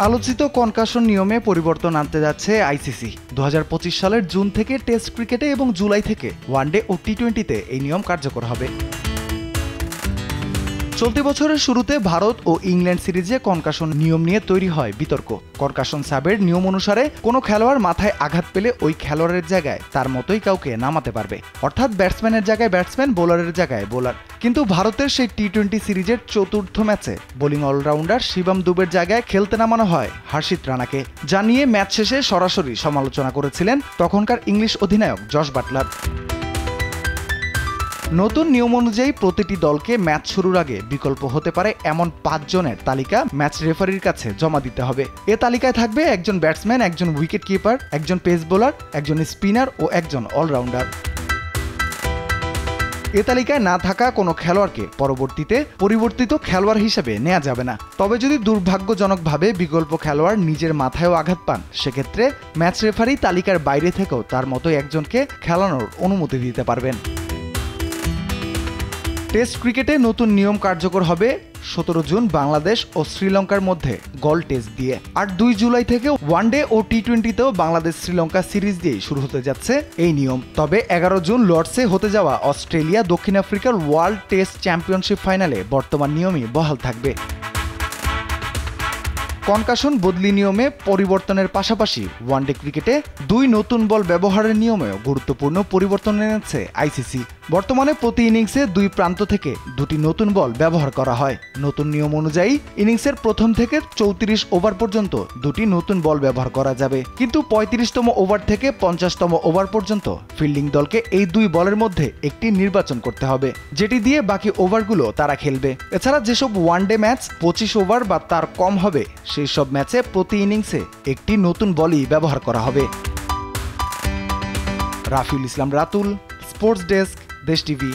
আলোচিত কনকাশন নিয়মে পরিবর্তন আনতে যাচ্ছে আইসিসি। 2025 সালের জুন থেকে টেস্ট ক্রিকেটে এবং জুলাই থেকে ওয়ানডে ও টি-20তে এই নিয়ম কার্যকর হবে। চলতি বছরের শুরুতে ভারত ও ইংল্যান্ড সিরিজে কনকাশন নিয়ম নিয়ে তৈরি হয় বিতর্ক। কনকাশন সাবের নিয়ম অনুসারে কোনো খেলোয়াড় মাথায় আঘাত পেলে ওই খেলোয়াড়ের জায়গায় তার মতোই কাউকে নামাতে পারবে, অর্থাৎ ব্যাটসম্যানের জায়গায় ব্যাটসম্যান, বোলারের জায়গায় বোলার। কিন্তু ভারতের সেই টি-20 সিরিজের চতুর্থ ম্যাচে বোলিং অলরাউন্ডার শিবম দুবের জায়গায় খেলতে নামানো হয় হর্ষিত রানাকে, যা নিয়ে ম্যাচ শেষে সরাসরি সমালোচনা করেছিলেন তখনকার ইংলিশ অধিনায়ক জস বাটলার। নতুন নিয়ম অনুযায়ী প্রতিটি দলকে ম্যাচ শুরুর আগে বিকল্প হতে পারে এমন 5 জনের তালিকা ম্যাচ রেফারির কাছে জমা দিতে হবে। এ তালিকায় থাকবে একজন ব্যাটসম্যান, একজন উইকেট কিপার, একজন পেস বোলার, একজন স্পিনার ও একজন অলরাউন্ডার। এ তালিকায় না থাকা কোনো খেলোয়াড়কে পরবর্তীতে পরিবর্তিত খেলোয়াড় হিসেবে নেওয়া যাবে না। তবে যদি দুর্ভাগ্যজনকভাবে বিকল্প খেলোয়াড় নিজের মাথায়ও আঘাত পান, সেক্ষেত্রে ম্যাচ রেফারি তালিকার বাইরে থেকেও তার মতো একজনকে খেলানোর অনুমতি দিতে পারবেন। টেস্ট ক্রিকেটে নতুন নিয়ম কার্যকর হবে 17 জুন বাংলাদেশ ও শ্রীলঙ্কার মধ্যে গল টেস্ট দিয়ে। আর 2 জুলাই থেকে ওয়ানডে ও টি-20তেও বাংলাদেশ শ্রীলঙ্কা সিরিজ দিয়েই শুরু হতে যাচ্ছে এই নিয়ম। তবে 11 জুন লর্ডসে হতে যাওয়া অস্ট্রেলিয়া দক্ষিণ আফ্রিকার ওয়ার্ল্ড টেস্ট চ্যাম্পিয়নশিপ ফাইনালে বর্তমান নিয়মই বহাল থাকবে। কনকাশন বদলি নিয়মে পরিবর্তনের পাশাপাশি ওয়ানডে ক্রিকেটে 2 নতুন বল ব্যবহারের নিয়মেও গুরুত্বপূর্ণ পরিবর্তন এনেছে আইসিসি। বর্তমানে প্রতি ইনিংসে 2 প্রান্ত থেকে 2টি নতুন বল ব্যবহার করা হয়। নতুন নিয়ম অনুযায়ী ইনিংসের প্রথম থেকে 34 ওভার পর্যন্ত 2টি নতুন বল ব্যবহার করা যাবে, কিন্তু 35তম ওভার থেকে 50তম ওভার পর্যন্ত ফিল্ডিং দলকে এই 2 বলের মধ্যে একটি নির্বাচন করতে হবে, যেটি দিয়ে বাকি ওভারগুলো তারা খেলবে। এছাড়া যেসব ওয়ানডে ম্যাচ 25 ওভার বা তার কম হবে, সেই সব ম্যাচে প্রতি ইনিংসে একটি নতুন বলই ব্যবহার করা হবে। রাফিউল ইসলাম রাতুল, স্পোর্টস ডেস্ক, দেশ টিভি।